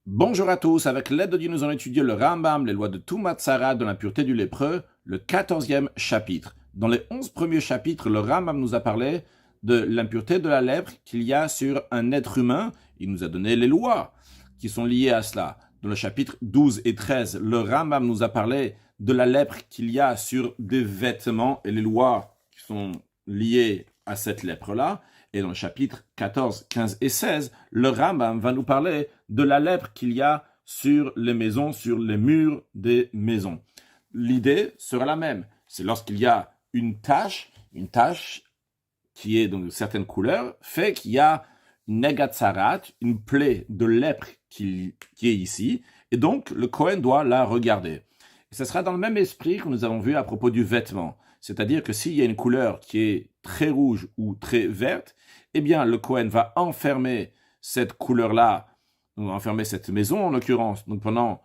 Bonjour à tous, avec l'aide de Dieu, nous allons étudier le Rambam, les lois de Tumat Sara, de l'impureté du lépreux, le 14e chapitre. Dans les 11 premiers chapitres, le Rambam nous a parlé de l'impureté de la lèpre qu'il y a sur un être humain. Il nous a donné les lois qui sont liées à cela. Dans le chapitre 12 et 13, le Rambam nous a parlé de la lèpre qu'il y a sur des vêtements et les lois qui sont liées à cette lèpre-là. Et dans le chapitre 14, 15 et 16, le Rambam va nous parler de la lèpre qu'il y a sur les maisons, sur les murs des maisons. L'idée sera la même. C'est lorsqu'il y a une tache qui est donc de certaines couleurs, fait qu'il y a une negatsarat, une plaie de lèpre qui est ici, et donc le Kohen doit la regarder. Et ce sera dans le même esprit que nous avons vu à propos du vêtement. C'est-à-dire que s'il y a une couleur qui est très rouge ou très verte, eh bien le Kohen va enfermer cette couleur-là, donc enfermer cette maison en l'occurrence, donc pendant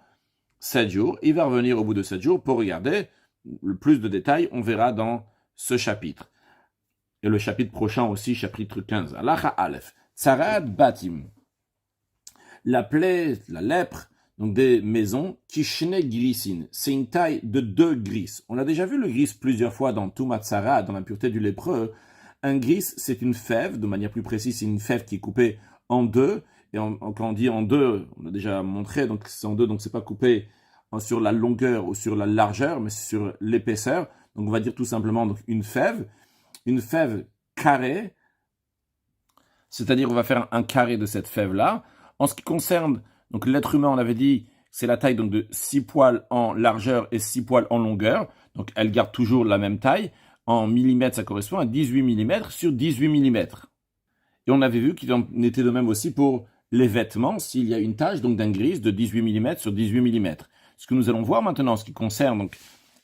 7 jours. Il va revenir au bout de 7 jours pour regarder. Le plus de détails, on verra dans ce chapitre. Et le chapitre prochain aussi, chapitre 15. Alacha Aleph. Tsarad Batim. La plaie, la lèpre, donc des maisons, Kishne Grisin. C'est une taille de 2 gris. On a déjà vu le gris plusieurs fois dans Tumat Sara, dans l'impureté du lépreux. Un gris, c'est une fève, de manière plus précise, c'est une fève qui est coupée en deux. Et quand on dit en deux, on a déjà montré, donc c'est en deux, donc c'est pas coupé sur la longueur ou sur la largeur, mais sur l'épaisseur. Donc on va dire tout simplement donc une fève carrée, c'est-à-dire on va faire un carré de cette fève-là. En ce qui concerne donc l'être humain, on avait dit, c'est la taille donc de 6 poils en largeur et 6 poils en longueur. Donc elle garde toujours la même taille. En millimètres, ça correspond à 18 mm sur 18 mm. Et on avait vu qu'il en était de même aussi pour les vêtements, s'il y a une tache donc d'un gris de 18 mm sur 18 mm. Ce que nous allons voir maintenant, en ce qui concerne donc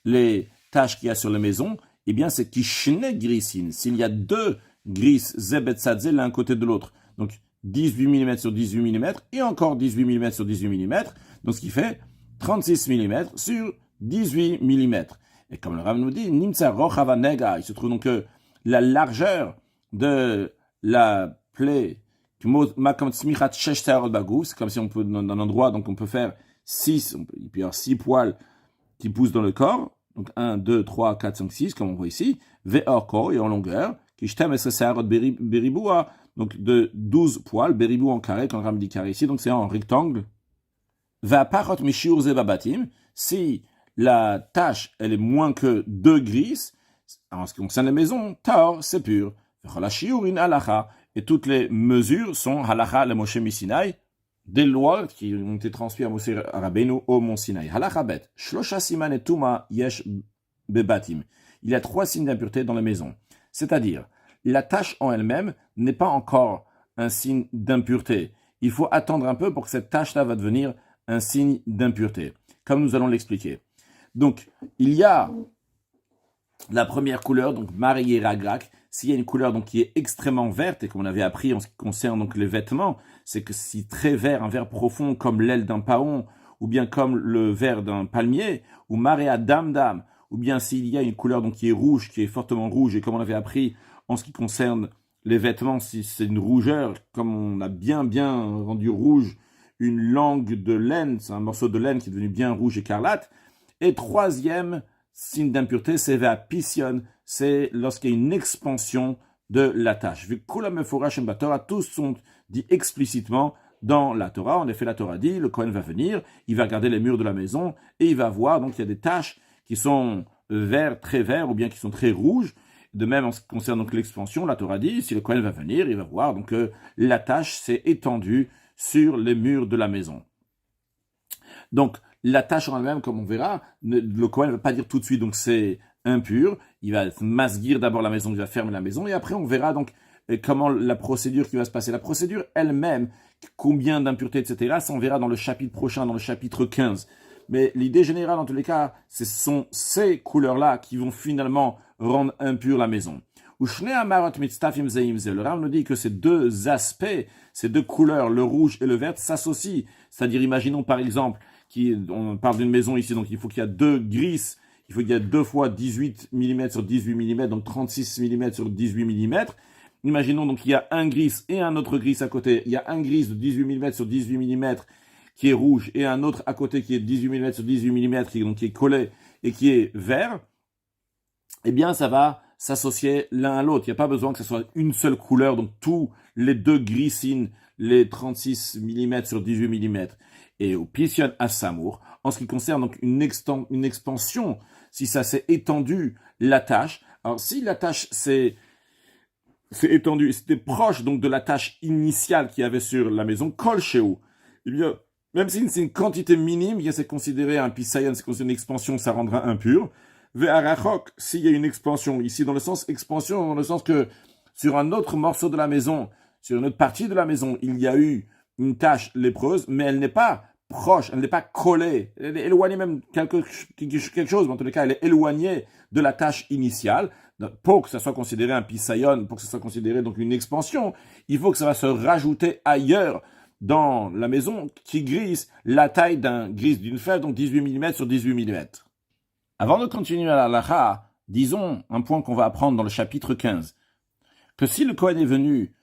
les taches qu'il y a sur les maisons, eh bien c'est kishne grisin. S'il y a 2 gris zebetzadze l'un côté de l'autre, donc 18 mm sur 18 mm et encore 18 mm sur 18 mm, donc ce qui fait 36 mm sur 18 mm. Et comme le Rav nous dit, Nimtsa Rochava Nega, il se trouve donc que la largeur de la plaie, c'est comme si on peut, dans un endroit, donc on peut faire 6, il peut y avoir 6 poils qui poussent dans le corps, donc 1, 2, 3, 4, 5, 6, comme on voit ici, Ve'orko, et en longueur, donc de 12 poils, beribou en carré, quand le Rav dit carré ici, donc c'est en rectangle. Ve'aparot mishiur zebabatim, si la tâche, elle est moins que 2 gris, en ce qui concerne les maisons, taor, c'est pur. Et toutes les mesures sont halacha le Moshe Sinai, des lois qui ont été transmises à Moshe Rabbeinu au Mont Sinaï. Halacha bet, shlosha siman et tuma yesh bebatim. Il y a 3 signes d'impureté dans les maisons. C'est-à-dire, la tâche en elle-même n'est pas encore un signe d'impureté. Il faut attendre un peu pour que cette tâche-là va devenir un signe d'impureté, comme nous allons l'expliquer. Donc, il y a la première couleur, donc marié ragrak. S'il y a une couleur donc qui est extrêmement verte, et comme on avait appris en ce qui concerne donc les vêtements, c'est que si très vert, un vert profond comme l'aile d'un paon, ou bien comme le vert d'un palmier, ou maréa dam, ou bien s'il y a une couleur donc qui est rouge, qui est fortement rouge, et comme on avait appris en ce qui concerne les vêtements, si c'est une rougeur, comme on a bien rendu rouge une langue de laine, c'est un morceau de laine qui est devenu bien rouge écarlate. Et troisième signe d'impureté, c'est vapission, c'est lorsqu'il y a une expansion de la tâche. Vu que la Torah, tous sont dit explicitement dans la Torah. En effet, la Torah dit, le Kohen va venir, il va regarder les murs de la maison et il va voir, donc il y a des taches qui sont verts, très verts, ou bien qui sont très rouges. De même, en ce qui concerne donc l'expansion, la Torah dit, si le Kohen va venir, il va voir donc la tache s'est étendue sur les murs de la maison. Donc, la tâche en elle-même, comme on verra, le Kohen ne va pas dire tout de suite, donc c'est impur. Il va masguir d'abord la maison, il va fermer la maison, et après on verra donc comment la procédure qui va se passer. La procédure elle-même, combien d'impuretés, etc., ça on verra dans le chapitre prochain, dans le chapitre 15. Mais l'idée générale, en tous les cas, ce sont ces couleurs-là qui vont finalement rendre impure la maison. Le Rav nous dit que ces deux aspects, ces deux couleurs, le rouge et le vert, s'associent. C'est-à-dire, imaginons par exemple, on parle d'une maison ici, donc il faut qu'il y a 2 gris, il faut qu'il y ait 2 fois 18 mm sur 18 mm, donc 36 mm sur 18 mm. Imaginons donc qu'il y a un gris et un autre gris à côté. Il y a un gris de 18 mm sur 18 mm qui est rouge et un autre à côté qui est 18 mm sur 18 mm, qui est collé et qui est vert, eh bien, ça va s'associer l'un à l'autre. Il n'y a pas besoin que ce soit une seule couleur, donc tous les deux grissines, les 36 mm sur 18 mm. Et au Pission à Samour, en ce qui concerne donc une expansion, si ça s'est étendu, la tâche. Alors, si la tâche s'est étendue, c'était proche donc de la tâche initiale qu'il y avait sur la maison, Kol Sheu, il y a, même si c'est une quantité minime, c'est considéré un Pisayon, c'est considéré une expansion, ça rendra impur. Ve'arachok, s'il y a une expansion, ici dans le sens expansion, dans le sens que sur un autre morceau de la maison, sur une autre partie de la maison, il y a eu une tache lépreuse, mais elle n'est pas proche, elle n'est pas collée, elle est éloignée même quelque chose, mais en tous les cas, elle est éloignée de la tâche initiale. Pour que ça soit considéré un pisayon, pour que ça soit considéré donc une expansion, il faut que ça va se rajouter ailleurs dans la maison qui grisse la taille d'un grisse d'une fève, donc 18 mm sur 18 mm. Avant de continuer à la halakha, disons un point qu'on va apprendre dans le chapitre 15, que si le Kohen est venu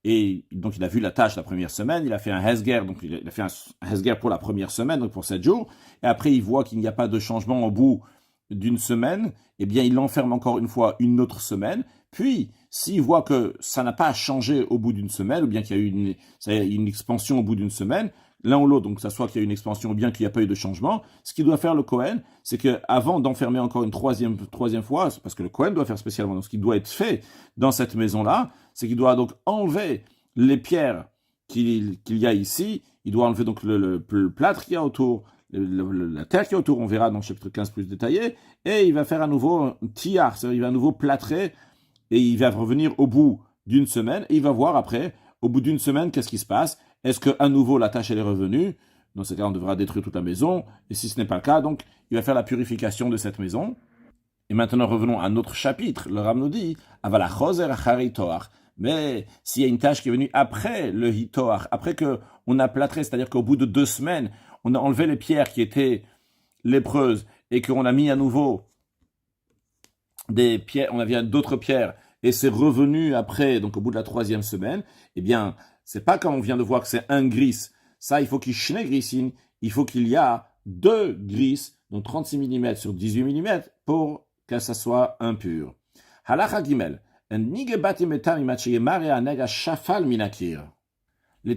et donc il a vu la tâche la première semaine, il a fait un hesger, donc il a fait un hesger pour la première semaine, donc pour 7 jours, et après il voit qu'il n'y a pas de changement au bout d'une semaine, eh bien il l'enferme encore une fois une autre semaine, puis s'il voit que ça n'a pas changé au bout d'une semaine, ou bien qu'il y a eu une expansion au bout d'une semaine, l'un ou l'autre, donc que ça soit qu'il y a eu une expansion ou bien qu'il n'y a pas eu de changement, ce qu'il doit faire le Kohen, c'est qu'avant d'enfermer encore une troisième fois, parce que le Kohen doit faire spécialement, donc ce qui doit être fait dans cette maison-là, c'est qu'il doit donc enlever les pierres qu'il y a ici, il doit enlever donc le plâtre qu'il y a autour, la terre qui est autour, on verra dans le chapitre 15 plus détaillé, et il va faire à nouveau un tiar, c'est-à-dire il va à nouveau plâtrer, et il va revenir au bout d'une semaine, et il va voir après, au bout d'une semaine, qu'est-ce qui se passe. Est-ce qu'à nouveau la tâche elle est revenue? Dans ce cas, on devra détruire toute la maison, et si ce n'est pas le cas, donc il va faire la purification de cette maison. Et maintenant, revenons à notre chapitre. Le Rav nous dit, Avala choser achari toar. Mais s'il y a une tâche qui est venue après le hitoar, après qu'on a plâtré, c'est-à-dire qu'au bout de 2 semaines, on a enlevé les pierres qui étaient lépreuses et qu'on a mis à nouveau des pierres, on a mis d'autres pierres et c'est revenu après, donc au bout de la 3e semaine, eh bien, c'est pas comme on vient de voir que c'est un gris. Ça, il faut qu'il y ait grissine, il faut qu'il y a 2 gris, donc 36 mm sur 18 mm pour que ça soit impur. Halacha Gimel. Les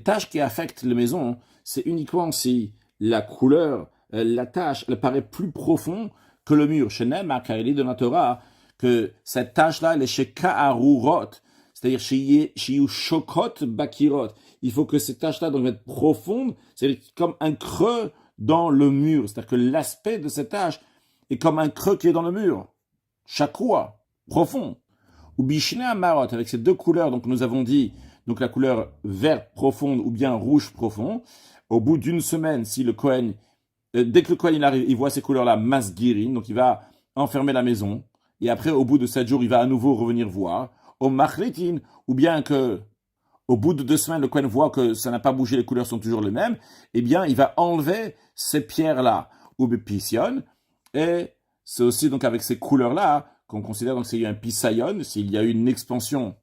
tâches qui affectent les maisons, c'est uniquement si la couleur, la tâche, elle paraît plus profonde que le mur. Chez Nema, car il est de la Torah, que cette tâche-là, elle est chez Ka'arurot, c'est-à-dire chez Shokot Bakirot. Il faut que cette tâche-là doit être profonde, c'est comme un creux dans le mur. C'est-à-dire que l'aspect de cette tâche est comme un creux qui est dans le mur. Chakoua, profond. Ou Bishne Amarot, avec ces 2 couleurs, donc nous avons dit, donc la couleur verte profonde ou bien rouge profond, au bout d'une semaine, si le Kohen, dès que le Kohen il arrive, il voit ces couleurs-là, masgirin, donc il va enfermer la maison, et après, au bout de 7 jours, il va à nouveau revenir voir, au machlitin, ou bien que, au bout de 2 semaines, le Kohen voit que ça n'a pas bougé, les couleurs sont toujours les mêmes, eh bien, il va enlever ces pierres-là, ou bepission, et c'est aussi donc avec ces couleurs-là, qu'on considère donc s'il y a un pisayon, s'il y a eu une expansion,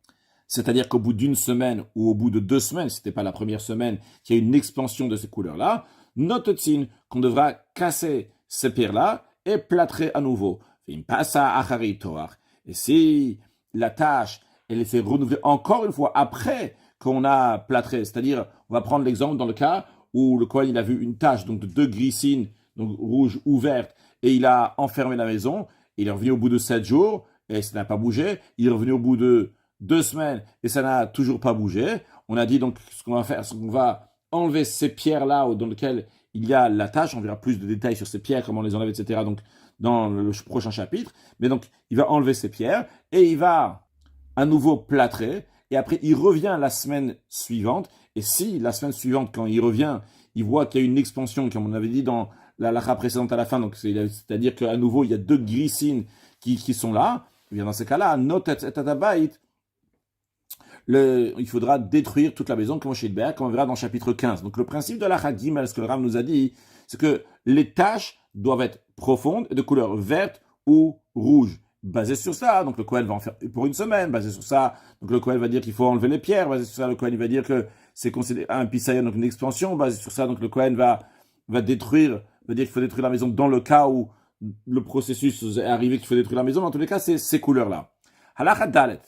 c'est-à-dire qu'au bout d'une semaine ou au bout de 2 semaines, si ce n'était pas la première semaine, qu'il y a une expansion de ces couleurs-là, note-t-il qu'on devra casser ces pierres-là et plâtrer à nouveau. Et si la tâche, elle s'est renouvelée encore une fois après qu'on a plâtré, c'est-à-dire, on va prendre l'exemple dans le cas où le Kohen il a vu une tâche donc de 2 grissines, donc rouge ou verte, et il a enfermé la maison. Il est revenu au bout de 7 jours et ça n'a pas bougé. Il est revenu au bout de 2 semaines et ça n'a toujours pas bougé. On a dit donc ce qu'on va faire, c'est qu'on va enlever ces pierres-là dans lesquelles il y a la tâche. On verra plus de détails sur ces pierres, comment on les enlève, etc. Donc dans le prochain chapitre. Mais donc il va enlever ces pierres et il va à nouveau plâtrer. Et après il revient la semaine suivante. Et si la semaine suivante, quand il revient, il voit qu'il y a une expansion, comme on avait dit dans la halakha précédente à la fin, donc c'est-à-dire qu'à nouveau, il y a 2 grissines qui sont là, et bien dans ces cas-là, il faudra détruire toute la maison, comme on verra dans le chapitre 15. Donc le principe de la halakha Gimel, ce que le Rav nous a dit, c'est que les taches doivent être profondes et de couleur verte ou rouge. basé sur ça. Donc le Kohen va en faire pour une semaine, basé sur ça. Donc le Kohen va dire qu'il faut enlever les pierres, basé sur ça. Le Kohen il va dire que c'est considéré un pisayon, donc une expansion, basé sur ça. Donc le Kohen va détruire, va dire qu'il faut détruire la maison dans le cas où le processus est arrivé qu'il faut détruire la maison. Dans tous les cas, c'est ces couleurs-là. Halakha Dalet.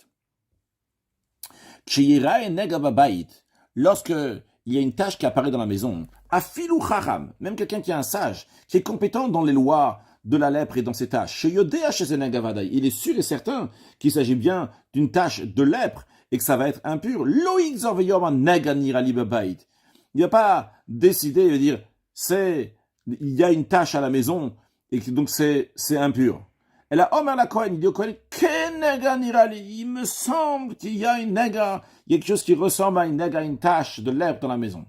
Lorsque il y a une tâche qui apparaît dans la maison, Afilu Chacham, même quelqu'un qui est un sage, qui est compétent dans les lois de la lèpre et dans ses tâches, il est sûr et certain qu'il s'agit bien d'une tâche de lèpre et que ça va être impur. Il ne va pas décider, il va dire, il y a une tâche à la maison et que donc c'est impur. Et là, Omer la Kohen, il dit au Kohen, il me semble qu'il y a une nega, il y a quelque chose qui ressemble à une nega, une tache de lèpre dans la maison.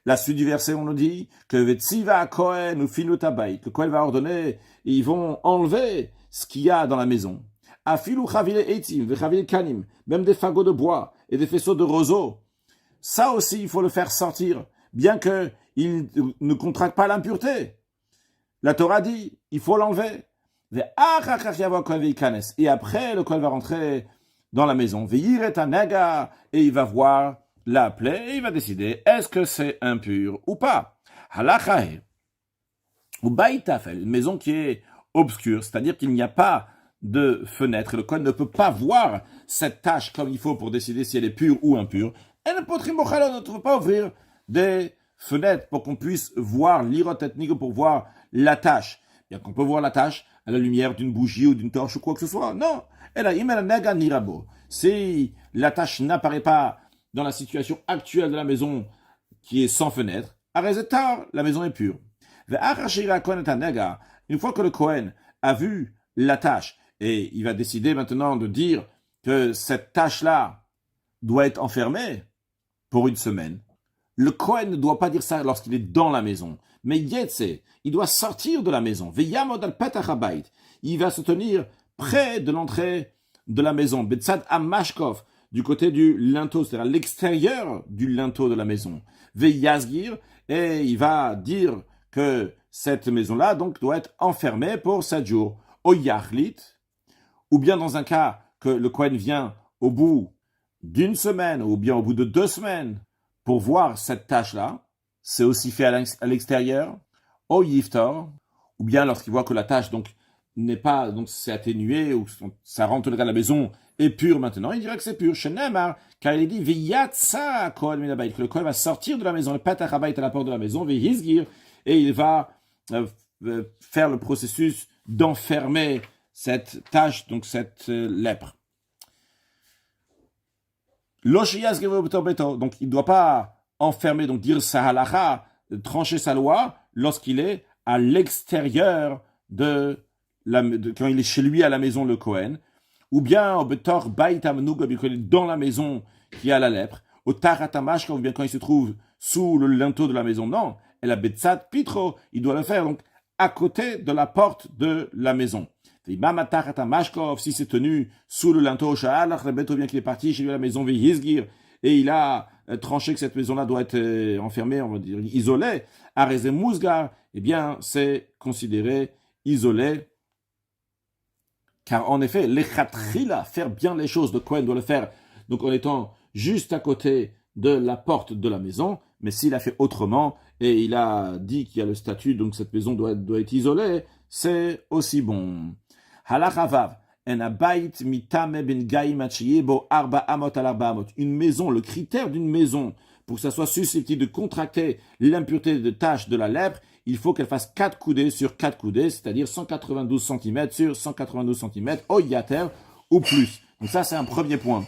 La suite du verset, on nous dit que Vetsiva Kohen ou Finutabait, le Kohen va ordonner, et ils vont enlever ce qu'il y a dans la maison. Afilu Chavile Etim, Chavile Kanim, même des fagots de bois et des faisceaux de roseaux. Ça aussi, il faut le faire sortir, bien qu'il ne contracte pas l'impureté. La Torah dit, il faut l'enlever. Et après, le Kohen va rentrer dans la maison. Et il va voir la plaie et il va décider est-ce que c'est impur ou pas. Ou baïtafel, une maison qui est obscure, c'est-à-dire qu'il n'y a pas de fenêtre. Le Kohen ne peut pas voir cette tache comme il faut pour décider si elle est pure ou impure. Et ne peut pas ouvrir des fenêtres pour qu'on puisse voir l'irot ethnique, pour voir la tache. Bien qu'on peut voir la tache à la lumière d'une bougie ou d'une torche ou quoi que ce soit. Non. Si la tache n'apparaît pas dans la situation actuelle de la maison qui est sans fenêtre, tard, la maison est pure. Une fois que le Kohen a vu la tache et il va décider maintenant de dire que cette tache-là doit être enfermée pour une semaine, le Kohen ne doit pas dire ça lorsqu'il est dans la maison. Mais Yetze, il doit sortir de la maison. Il va se tenir près de l'entrée de la maison. Betsad Amashkov, du côté du linteau, c'est-à-dire à l'extérieur du linteau de la maison. Veyazgir, et il va dire que cette maison-là donc doit être enfermée pour 7 jours. Au Yachlit, ou bien dans un cas que le Kohen vient au bout d'une semaine, ou bien au bout de 2 semaines, pour voir cette tâche-là, c'est aussi fait à l'extérieur, au Yiftor, ou bien lorsqu'il voit que la tâche donc n'est pas, donc c'est atténué, ou ça rentre dans la maison est pure maintenant, il dirait que c'est pur. Chez Neymar, car il est dit, Viyatsa Kohen Minabait, que le Kohen va sortir de la maison, le Patachabait à la porte de la maison, Vihizgir, et il va faire le processus d'enfermer cette tâche, donc cette lèpre. Donc il ne doit pas enfermer, donc dire sa halacha, trancher sa loi, lorsqu'il est à l'extérieur quand il est chez lui à la maison, le Kohen, ou bien au betor baitamnoug, dans la maison qui a la lèpre, au taratamashka, ou bien quand il se trouve sous le linteau de la maison. Non, et la betsat pitro, il doit le faire donc à côté de la porte de la maison. Si c'est tenu sous le linteau, ou bien qu'il est parti chez lui à la maison, et il a tranché que cette maison-là doit être enfermée, on va dire isolée, arezé mousgar, eh bien c'est considéré isolé. Car en effet, l'echatrila, faire bien les choses, le Kohen doit le faire, donc en étant juste à côté de la porte de la maison, mais s'il a fait autrement, et il a dit qu'il y a le statut, donc cette maison doit être isolée, c'est aussi bon. Halachavav, une maison, le critère d'une maison, pour que ça soit susceptible de contracter l'impureté de tache de la lèpre, il faut qu'elle fasse 4 coudées sur 4 coudées, c'est-à-dire 192 cm sur 192 cm, au yater ou plus. Donc ça, c'est un premier point.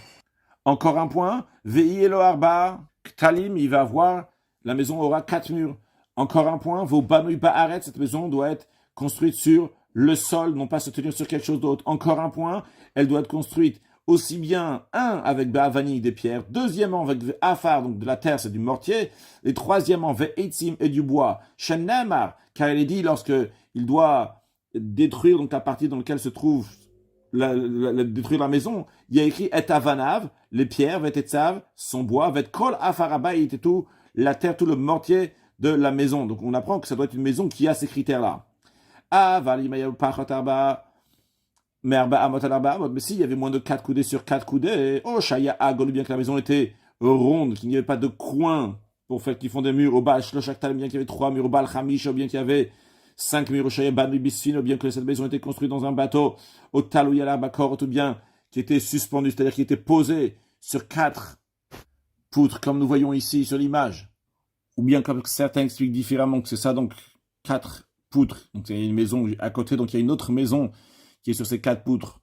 Encore un point, Vei Elo Arba, Ktalim, il va avoir, la maison aura 4 murs. Encore un point, Vo Banui Ba'aret, cette maison doit être construite sur le sol, non pas se tenir sur quelque chose d'autre. Encore un point, elle doit être construite aussi bien, avec Ba'avani, des pierres, deuxièmement, avec Afar, donc de la terre, c'est du mortier, et troisièmement, Ve'etzim et du bois. Shen Nemar, car il est dit lorsque il doit détruire donc la partie dans laquelle se trouve détruire la maison, il y a écrit Et Avanav, les pierres, Ve'etzav, son bois, Ve't Kol Afarabai, et tout, la terre, tout le mortier de la maison. Donc on apprend que ça doit être une maison qui a ces critères-là. Mais Arba Amot al Arba Amot, mais s'il y avait moins de 4 coudées sur 4 coudées, oh, Shaya Agol, bien que la maison était ronde, qu'il n'y avait pas de coin pour faire qu'ils font des murs, au Baal Shloshaktal, bien qu'il y avait 3 murs, au Baal Hamish, ou bien qu'il y avait 5 murs, au Shaya Banu Bisfin, ou bien que cette maison était construite dans un bateau, au Talou Yala Bakor, ou bien qui était suspendu, c'est-à-dire qui était posé sur 4 poutres, comme nous voyons ici sur l'image. Ou bien comme certains expliquent différemment que c'est ça, donc 4 poutres. Donc il y a une maison à côté, donc il y a une autre maison qui est sur ces 4 poutres.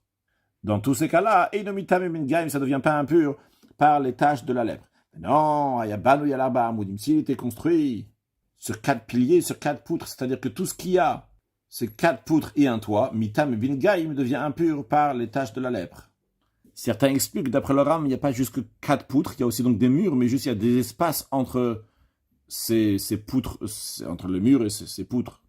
Dans tous ces cas-là, Einomitam et Mingaim, ça ne devient pas impur par les taches de la lèpre. Non, il y a Banu Yalaba Amoudim. S'il était construit sur 4 piliers, sur 4 poutres, c'est-à-dire que tout ce qu'il y a, c'est 4 poutres et un toit, Mitam et Bingaim devient impur par les taches de la lèpre. Certains expliquent, d'après le Ram, il n'y a pas juste que 4 poutres, il y a aussi donc des murs, mais juste il y a des espaces entre ces poutres, entre le mur et ces poutres.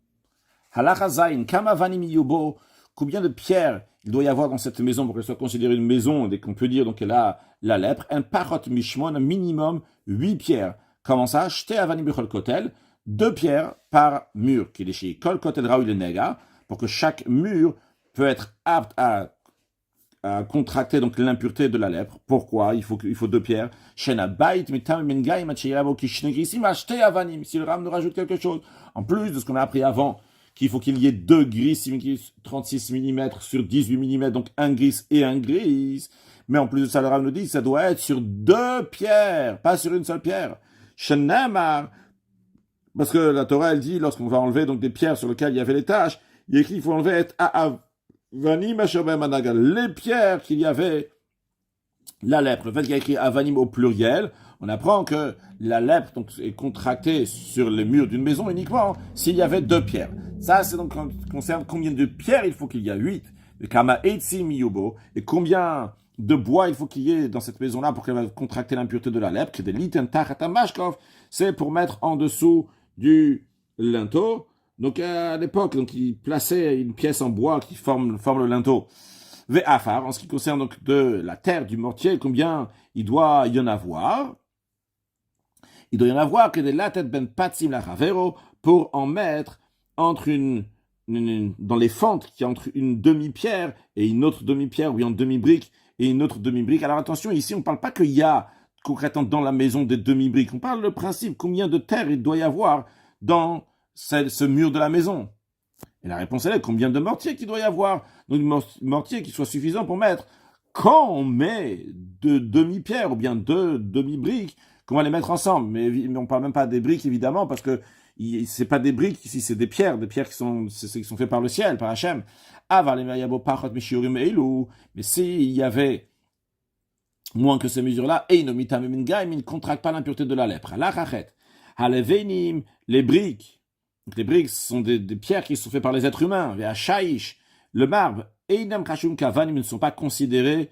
Halachazain, Kamavanim Yubo, combien de pierres il doit y avoir dans cette maison pour qu'elle soit considérée une maison, dès qu'on peut dire donc elle a la lèpre, un parot mishmon, un minimum 8 pierres. Comment ça? Shte avanim bechol kotel, 2 pierres par mur, qui est chez kol kotel raoul nega, pour que chaque mur peut être apte à contracter donc l'impureté de la lèpre. Pourquoi il faut 2 pierres? Shena bait mitam mengaim achiravo kishnegrisim ashte avanim. Si le Ram nous rajoute quelque chose, en plus de ce qu'on a appris avant, qu'il faut qu'il y ait 2 gris 36 mm sur 18 mm, donc un gris et un gris. Mais en plus de ça, le Ram nous dit que ça doit être sur 2 pierres, pas sur une seule pierre. Shenamar, parce que la Torah, elle dit, lorsqu'on va enlever donc des pierres sur lesquelles il y avait les taches, il est écrit qu'il faut enlever Avanim Asherbem Anagal, les pierres qu'il y avait, la lèpre. Le fait qu'il y a écrit Avanim au pluriel, on apprend que la lèpre donc, est contractée sur les murs d'une maison uniquement s'il y avait 2 pierres. Ça, c'est donc concerne combien de pierres il faut qu'il y ait 8. Le Kama Eitzi Miyubo, et combien de bois il faut qu'il y ait dans cette maison-là pour qu'elle va contracter l'impureté de la lèpre, que des liten tachatamashkov, c'est pour mettre en dessous du linteau. Donc à l'époque, donc il plaçait une pièce en bois qui forme le linteau. Ve'afar, en ce qui concerne donc de la terre, du mortier, combien il doit y en avoir? Il doit y en avoir que des latet ben patsim la ravero pour en mettre entre dans les fentes qui entre une demi-pierre et une autre demi-pierre, ou bien une demi-brique et une autre demi-brique. Alors attention, ici on ne parle pas qu'il y a concrètement dans la maison des demi-briques. On parle le principe, combien de terre il doit y avoir dans ce mur de la maison. Et la réponse est combien de mortiers qu'il doit y avoir? Donc, mortier qui soit suffisant pour mettre. Quand on met 2 demi-pierres ou bien 2 demi-briques, comment les mettre ensemble? Mais on parle même pas des briques, évidemment, parce que c'est pas des briques ici, c'est des pierres qui sont faites par le ciel, par Hachem. Mais s'il y avait moins que ces mesures-là, il ne contracte pas l'impureté de la lèpre. Les briques. Donc les briques sont des pierres qui sont faites par les êtres humains. Le marbre, Einam Kashum Kavanim ne sont pas considérés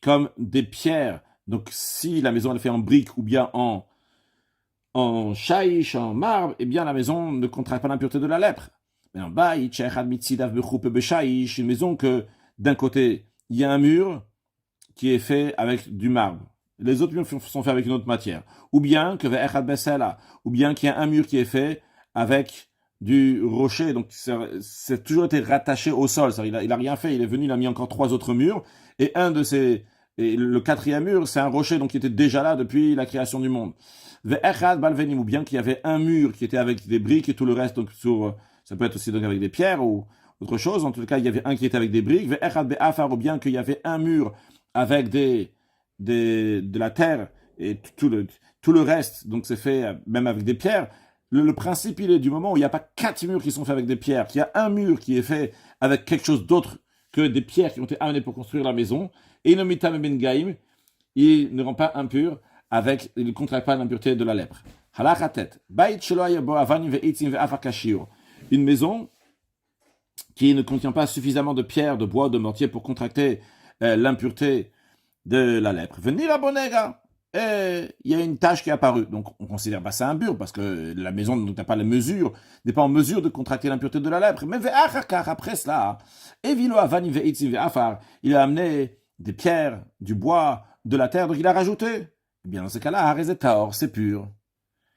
comme des pierres. Donc si la maison est faite en briques ou bien en shaïch, en marbre, eh bien la maison ne contracte pas l'impureté de la lèpre. Mais en bas, une maison que d'un côté, il y a un mur qui est fait avec du marbre. Les autres murs sont faits avec une autre matière. Ou bien qu'il y a un mur qui est fait avec du rocher, donc c'est toujours été rattaché au sol. Il a rien fait, il est venu, il a mis encore 3 autres murs, et le 4e mur, c'est un rocher donc qui était déjà là depuis la création du monde. Ou bien qu'il y avait un mur qui était avec des briques et tout le reste, donc ça peut être aussi donc avec des pierres ou autre chose. En tout cas, il y avait un qui était avec des briques. Ou bien qu'il y avait un mur avec de la terre et tout le reste, donc c'est fait même avec des pierres. Le principe, il est du moment où il n'y a pas 4 murs qui sont faits avec des pierres, qu'il y a un mur qui est fait avec quelque chose d'autre que des pierres qui ont été amenées pour construire la maison, et il ne rend pas impur il ne contracte pas l'impureté de la lèpre. Une maison qui ne contient pas suffisamment de pierres, de bois, de mortier pour contracter l'impureté de la lèpre. Venir à Bonega. Et il y a une tache qui est apparue. Donc, on considère pas ça impur parce que la maison n'a pas les mesures, n'est pas en mesure de contracter l'impureté de la lèpre. Mais après cela, il a amené des pierres, du bois, de la terre, donc il a rajouté. Eh bien, dans ce cas-là, Harezetaor, c'est pur.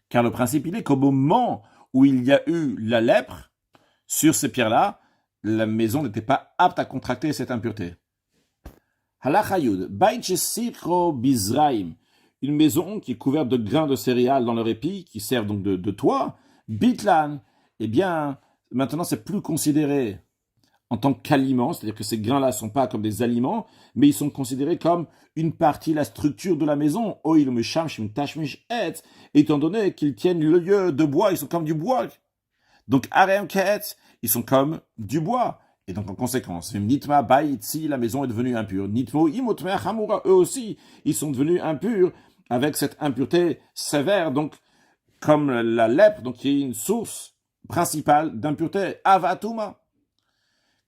Car le principe, il est qu'au moment où il y a eu la lèpre, sur ces pierres-là, la maison n'était pas apte à contracter cette impureté. Halacha Yud, Bait shesikro bizraim, une maison qui est couverte de grains de céréales dans leur épi, qui servent donc de toit, bitlan, eh bien, maintenant c'est plus considéré en tant qu'aliments, c'est-à-dire que ces grains-là ne sont pas comme des aliments, mais ils sont considérés comme une partie, la structure de la maison. Oil mesham tashmish et, étant donné qu'ils tiennent le lieu de bois, ils sont comme du bois. Donc arem ket, ils sont comme du bois. Et donc en conséquence, nitma baïtsi, la maison est devenue impure. Nitmo imotmer hamura, eux aussi, ils sont devenus impurs avec cette impureté sévère, donc comme la lèpre, donc qui est une source principale d'impureté, avatuma.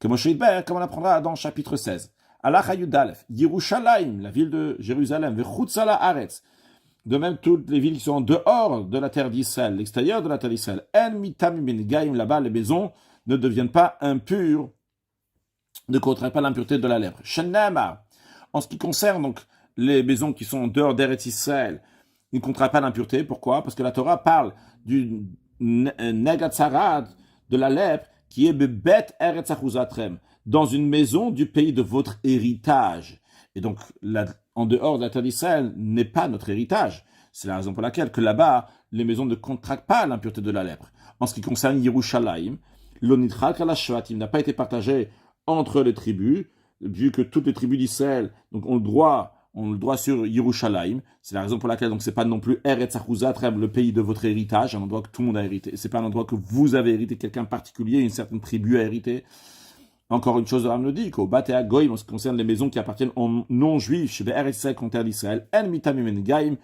Comme on apprendra dans le chapitre 16. Allah Hayudalef, Yerushalayim, la ville de Jérusalem, Vechutzala Aretz. De même, toutes les villes qui sont en dehors de la terre d'Israël, l'extérieur de la terre d'Israël, En mitam bin gaim, là-bas, les maisons ne deviennent pas impures, ne contraignent pas l'impureté de la lèpre. Shenama, en ce qui concerne donc les maisons qui sont en dehors d'Eretz Israël, ils ne contraignent pas l'impureté. Pourquoi? Parce que la Torah parle du negatzarad, de la lèpre, qui est bebet eretz achuzatrem, dans une maison du pays de votre héritage. Et donc, en dehors de la terre d'Israël n'est pas notre héritage. C'est la raison pour laquelle que là-bas, les maisons ne contractent pas l'impureté de la lèpre. En ce qui concerne Yerushalayim, l'onitrak ala shvatim n'a pas été partagé entre les tribus, vu que toutes les tribus d'Israël donc, ont le droit sur Yerushalayim. C'est la raison pour laquelle donc c'est pas non plus Eretz Achuzatrem, le pays de votre héritage, un endroit que tout le monde a hérité. C'est pas un endroit que vous avez hérité, quelqu'un particulier, une certaine tribu a hérité. Encore une chose, Ram le dit, qu'au Batea Goyim, en ce qui concerne les maisons qui appartiennent aux non-juifs, chez Eretz Israël, en terre d'Israël, En mitamim gaim,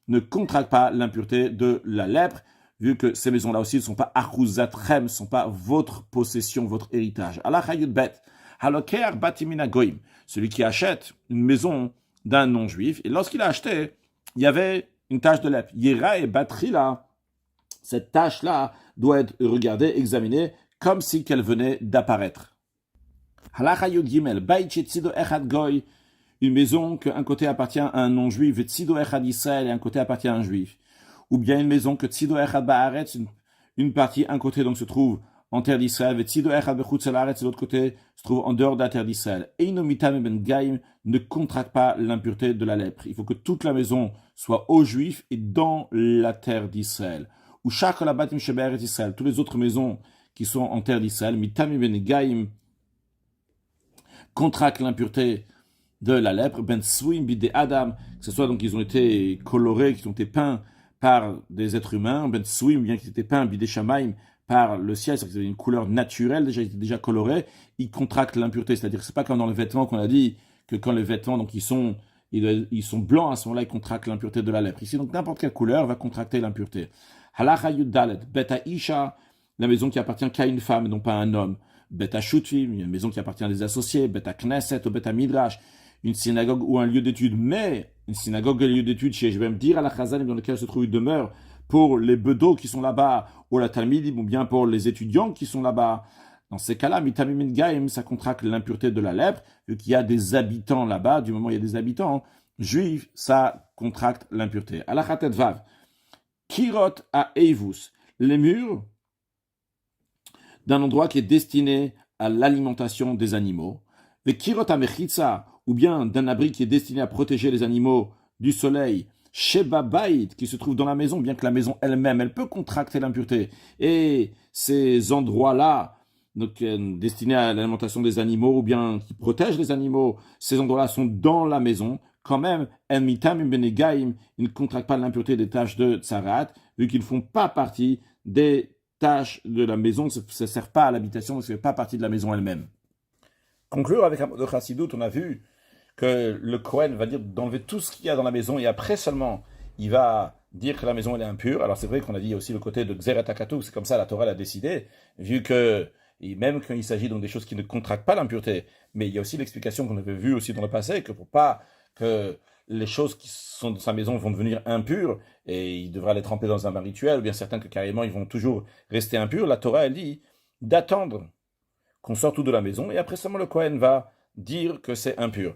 ne contractent pas l'impureté de la lèpre, vu que ces maisons-là aussi ne sont pas Achuzatrem, ne sont pas votre possession, votre héritage. Allah Hayud Bet, Haloker Batimina Goyim, celui qui achète une maison d'un non-juif, et lorsqu'il a acheté, il y avait une tache de lèpre. Yera et Batrila, cette tache-là doit être regardée, examinée, comme si qu'elle venait d'apparaître. Halacha Yud Gimel, Bait Tzido Echad Goy, une maison qu'un côté appartient à un non-juif, et Tzido Echad Israël, et un côté appartient à un juif. Ou bien une maison que Tzido Echad Baaretz, une partie, un côté donc se trouve en terre d'Israël, et Tzido Echad Bechutz Haaretz, et l'autre côté se trouve en dehors de la terre d'Israël. Eino mitam ben gaim ne contracte pas l'impureté de la lèpre. Il faut que toute la maison soit aux Juifs et dans la terre d'Israël. Ou shakol batim shebe'eretz Israël, toutes les autres maisons qui sont en terre d'Israël, mitam ben gaim contractent l'impureté de la lèpre. Ben swim bide adam, que ce soit donc ils ont été colorés, qu'ils ont été peints par des êtres humains. Ben swim, bien qu'ils aient été peints bide shamaim, par le ciel, c'est-à-dire qu'ils avaient une couleur naturelle, déjà colorée, ils contractent l'impureté. C'est-à-dire que c'est pas comme dans les vêtements qu'on a dit, que quand les vêtements, donc ils sont blancs, à ce moment-là, ils contractent l'impureté de la lèpre. Ici, donc n'importe quelle couleur va contracter l'impureté. Halacha Yud Dalet, Beta Isha, la maison qui appartient qu'à une femme, non pas à un homme. Beta Shutvim, une maison qui appartient à des associés. Beta Knesset ou Beta Midrash, une synagogue ou un lieu d'étude. Mais une synagogue et un lieu d'étude, je vais me dire à la Chazanim dans lequel se trouve une demeure, pour les bedos qui sont là-bas, ou la talmidim, ou bien pour les étudiants qui sont là-bas. Dans ces cas-là, mitamim gaim, ça contracte l'impureté de la lèpre, vu qu'il y a des habitants là-bas, du moment où il y a des habitants juifs, ça contracte l'impureté. Alachatet vav, kirot à eivus, les murs d'un endroit qui est destiné à l'alimentation des animaux, les kirot à mechitza, ou bien d'un abri qui est destiné à protéger les animaux du soleil, Sheba Bait, qui se trouve dans la maison, bien que la maison elle-même, elle peut contracter l'impureté. Et ces endroits-là, donc, destinés à l'alimentation des animaux, ou bien qui protègent les animaux, ces endroits-là sont dans la maison. Quand même, ils ne contractent pas l'impureté des tâches de tsarat, vu qu'ils ne font pas partie des tâches de la maison, ça ne sert pas à l'habitation, ça ne fait pas partie de la maison elle-même. Conclure avec un mot de Chassidut, on a vu que le Kohen va dire d'enlever tout ce qu'il y a dans la maison et après seulement il va dire que la maison elle est impure. Alors c'est vrai qu'on a dit aussi le côté de Xeret HaKatuv, c'est comme ça la Torah l'a décidé, vu que, et même quand il s'agit donc des choses qui ne contractent pas l'impureté, mais il y a aussi l'explication qu'on avait vue aussi dans le passé, que pour pas que les choses qui sont dans sa maison vont devenir impures, et il devra les tremper dans un bain rituel, ou bien certains que carrément ils vont toujours rester impurs, la Torah elle dit d'attendre qu'on sorte tout de la maison, et après seulement le Kohen va dire que c'est impur.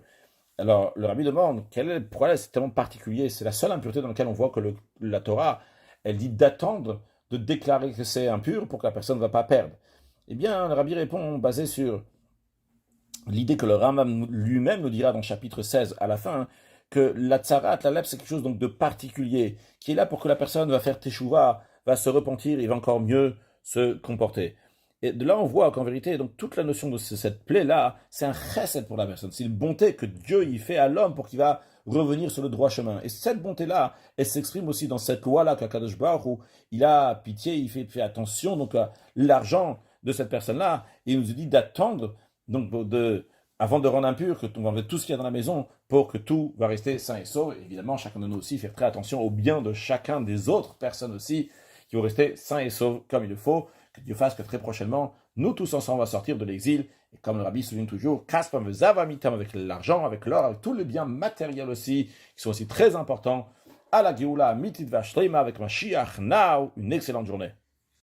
Alors, le rabbi demande, pourquoi c'est tellement particulier? C'est la seule impureté dans laquelle on voit que la Torah, elle dit d'attendre, de déclarer que c'est impur pour que la personne ne va pas perdre. Eh bien, le Rabbi répond, basé sur l'idée que le Rambam lui-même nous dira dans le chapitre 16 à la fin, que la tsarat, la lèpre, c'est quelque chose donc de particulier, qui est là pour que la personne va faire teshuva, va se repentir, et va encore mieux se comporter. Et de là, on voit qu'en vérité, donc toute la notion de cette plaie-là, c'est un chesed pour la personne. C'est une bonté que Dieu y fait à l'homme pour qu'il va revenir sur le droit chemin. Et cette bonté-là, elle s'exprime aussi dans cette loi-là qu'Akadosh Baruch Hu, il a pitié, il fait attention donc à l'argent de cette personne-là. Et il nous dit d'attendre, donc avant de rendre impur, que on va enlever tout ce qu'il y a dans la maison pour que tout va rester sain et sauf. Et évidemment, chacun de nous aussi faire très attention au bien de chacun des autres personnes aussi qui vont rester sains et saufs comme il le faut. Que Dieu fasse que très prochainement, nous tous ensemble, on va sortir de l'exil. Et comme le Rabbi souligne toujours, Kaspam Vezavamitam, avec l'argent, avec l'or, avec tous les biens matériels aussi, qui sont aussi très importants. À la Géoula, Mitid Vashrima, avec Mashiach, now, une excellente journée.